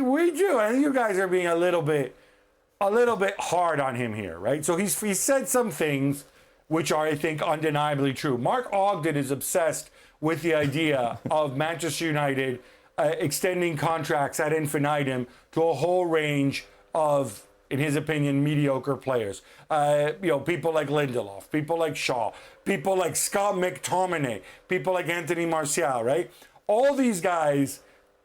We do. I think you guys are being a little bit hard on him here, right? So he said some things which are, I think, undeniably true. Mark Ogden is obsessed with the idea of Manchester United extending contracts ad infinitum to a whole range of, in his opinion, mediocre players. People like Lindelof, people like Shaw, people like Scott McTominay, people like Anthony Martial, right? All these guys,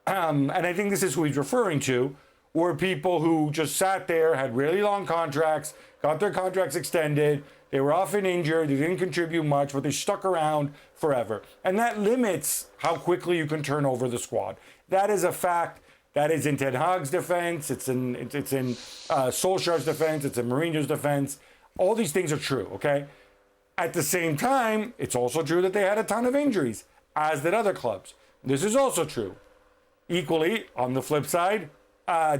and I think this is who he's referring to, were people who just sat there, had really long contracts, got their contracts extended, they were often injured, they didn't contribute much, but they stuck around forever. And that limits how quickly you can turn over the squad. That is a fact. That is in Ten Hag's defense, it's in Solskjaer's defense, it's in Mourinho's defense. All these things are true, okay? At the same time, it's also true that they had a ton of injuries, as did other clubs. This is also true. Equally, on the flip side,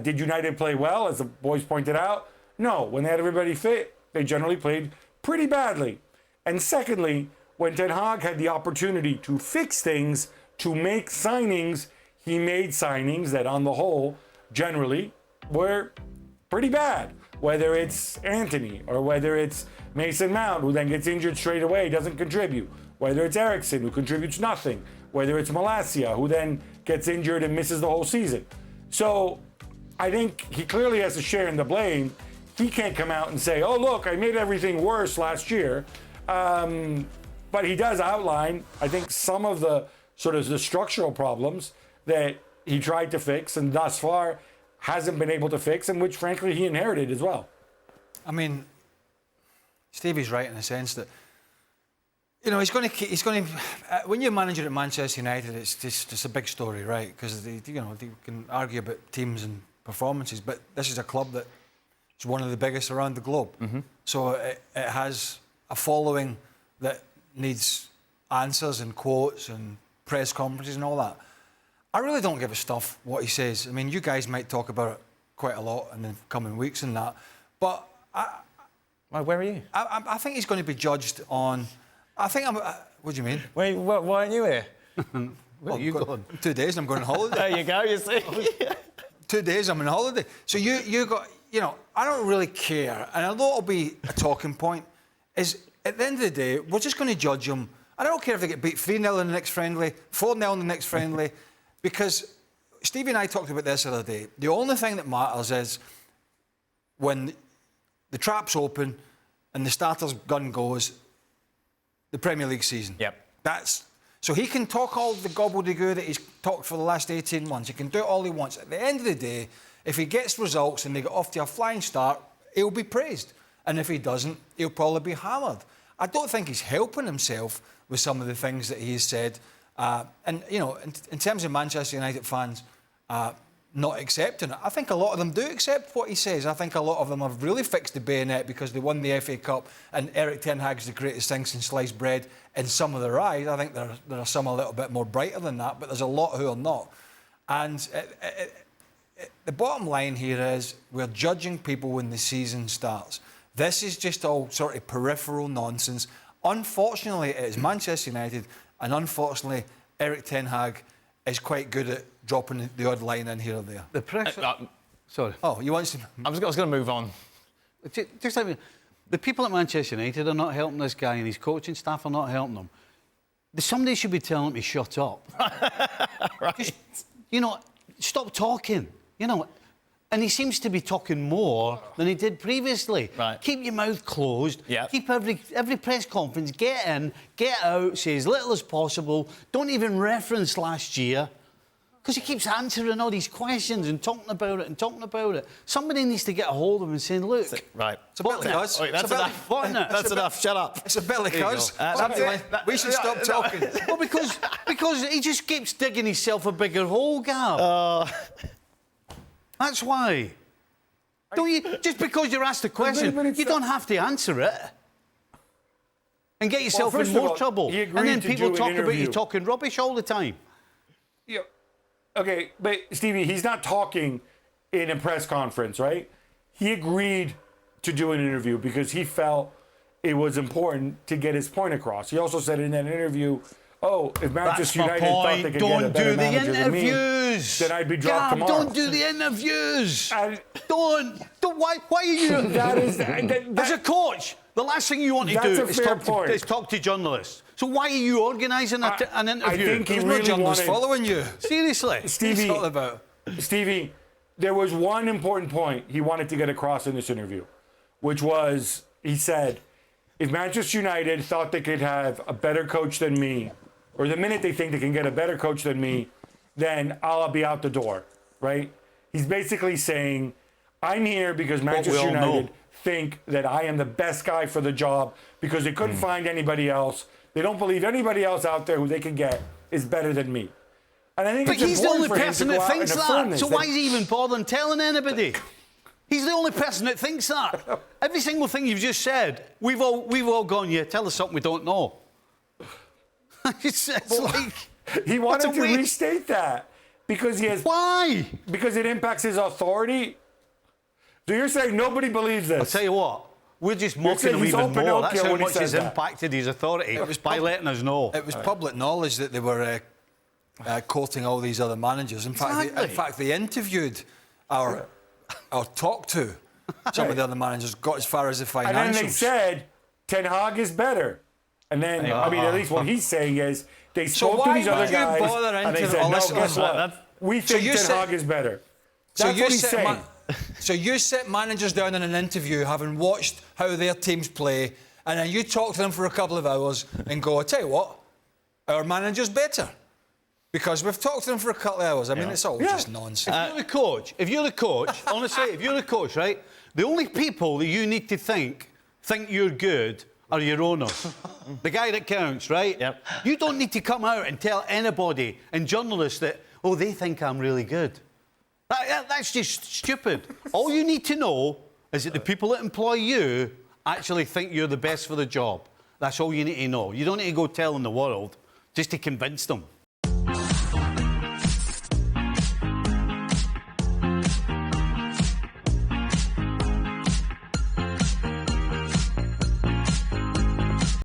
did United play well, as the boys pointed out? No. When they had everybody fit, they generally played pretty badly. And secondly, when Ten Hag had the opportunity to fix things, to make signings, he made signings that, on the whole, generally were pretty bad. Whether it's Antony or whether it's Mason Mount, who then gets injured straight away, doesn't contribute. Whether it's Eriksen, who contributes nothing. Whether it's Malacia, who then gets injured and misses the whole season. So I think he clearly has to share in the blame. He can't come out and say, oh, look, I made everything worse last year. But he does outline, I think, some of the sort of the structural problems that he tried to fix and thus far hasn't been able to fix, and which, frankly, he inherited as well. I mean, Stevie's right in the sense that, he's going to. When you're manager at Manchester United, it's a big story, right? Because they can argue about teams and performances, but this is a club that is one of the biggest around the globe. Mm-hmm. So it has a following that needs answers and quotes and press conferences and all that. I really don't give a stuff what he says. I mean, you guys might talk about it quite a lot in the coming weeks and that, but Well, where are you? I think he's going to be judged on. What do you mean? Why aren't you here? Where are you going? 2 days and I'm going on holiday. There you go, you see. 2 days I'm on holiday. So you got, I don't really care. And I know it'll be a talking point, is at the end of the day, we're just going to judge them. I don't care if they get beat 3-0 in the next friendly, 4-0 in the next friendly, because Stevie and I talked about this the other day. The only thing that matters is when the trap's open and the starter's gun goes, the Premier League season. Yep. So he can talk all the gobbledygook that he's talked for the last 18 months. He can do it all he wants. At the end of the day, if he gets results and they get off to a flying start, he'll be praised. And if he doesn't, he'll probably be hammered. I don't think he's helping himself with some of the things that he's said. In terms of Manchester United fans not accepting it, I think a lot of them do accept what he says. I think a lot of them have really fixed the bayonet because they won the FA Cup and Erik ten Hag's the greatest thing since sliced bread in some of their eyes. I think there are some a little bit more brighter than that, but there's a lot who are not. And the bottom line here is we're judging people when the season starts. This is just all sort of peripheral nonsense. Unfortunately, it is Manchester United, and unfortunately, Erik ten Hag is quite good at dropping the odd line in here or there. The pressure... sorry. Oh, you want to... I was going to move on. Just let me... The people at Manchester United are not helping this guy, and his coaching staff are not helping him. Somebody should be telling me, shut up. Right. Just, stop talking. And he seems to be talking more than he did previously. Right. Keep your mouth closed. Yep. Keep every press conference, get in, get out, say as little as possible. Don't even reference last year. Because he keeps answering all these questions and talking about it. Somebody needs to get a hold of him and say, look... Right. It's a bit like us. That's enough. That's enough. Shut up. It's a bit like us. We should stop talking. Well, because he just keeps digging himself a bigger hole, Gab. That's why. Don't you? Just because you're asked a question, you don't have to answer it. And get yourself in more trouble. And then people talk about you talking rubbish all the time. Yeah. Okay, but Stevie, he's not talking in a press conference, right? He agreed to do an interview because he felt it was important to get his point across. He also said in that interview, oh, if That's Manchester my United thought they point. could get a Don't better do the manager than me, interviews. then I'd be dropped Gab, tomorrow. don't do the interviews. And- Don't. Why are you... That is... As a coach, the last thing you want to That's do a is fair talk, point. is talk to journalists. So why are you organising an interview? I think he There's really no journalists wanted... following you. Seriously. Stevie, What's all about? Stevie, there was one important point he wanted to get across in this interview, which was, he said, if Manchester United thought they could have a better coach than me, or the minute they think they can get a better coach than me, then I'll be out the door, right? He's basically saying, I'm here because Manchester all United know. think that I am the best guy for the job because they couldn't find anybody else. They don't believe anybody else out there who they can get is better than me. And I think But it's he's the important only for him person to go that out thinks and affirm that. this, So why is he even bothering telling anybody? He's the only person that thinks that. Every single thing you've just said, we've all gone, yeah, tell us something we don't know. it's like... He wanted to waste. restate that because he has... Why? Because it impacts his authority. So you're saying nobody believes this? I'll tell you what, we're just mocking saying him he's even all more. That's Pinocchio how when he much says he's that. impacted his authority by letting us know. It was public knowledge that they were quoting all these other managers. In fact, they interviewed or talked to some of the other managers, got as far as the financials. And then they said Ten Hag is better. And then, I mean, at least what he's saying is they spoke to these other guys and they said, no, guess what? We think Ten Hag is better. That's what he's saying. So you sit managers down in an interview, having watched how their teams play, and then you talk to them for a couple of hours and go, I tell you what, our manager's better. Because we've talked to them for a couple of hours. I mean, it's all just nonsense. If you're the coach, honestly, if you're the coach, right, the only people that you need to think you're good are your owners. The guy that counts, right? Yep. You don't need to come out and tell anybody and journalists that, oh, they think I'm really good. That's just stupid. All you need to know is that the people that employ you actually think you're the best for the job. That's all you need to know. You don't need to go telling the world just to convince them.